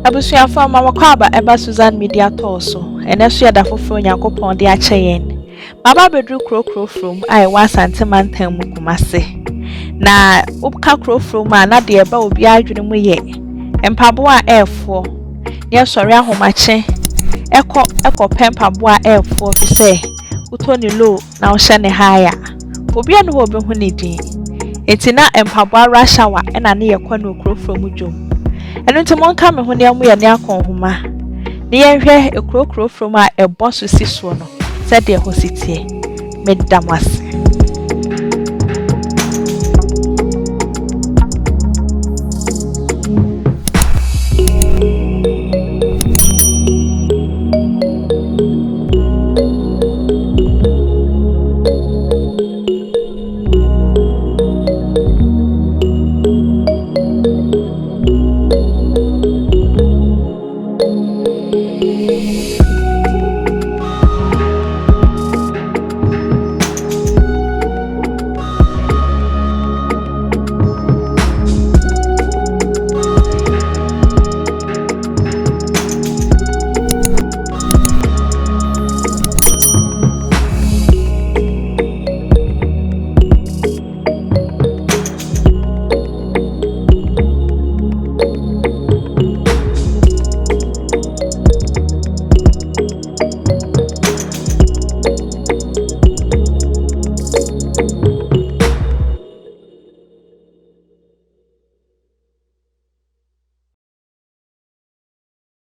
Abusuafo ma wakwaba eba Susan Media Toso eneso yada foforo Nyankopon de acheyen baba bedru krokro from ai wa Asante mantam mu Kumase na upka kro from na de eba obi adwene mu ye empabo a efo ne sori ahomache eko pempabo a efo fi se utoni low na wo hye ne haya obi anu obi hu ne din etina empabo ara shawa ena ne yekọ na okro from dwom eno nti monka me ho ne amu ye ne akonhoma ne yenhwe ekrokro from a ebo so si so no se de ho sitie medamwase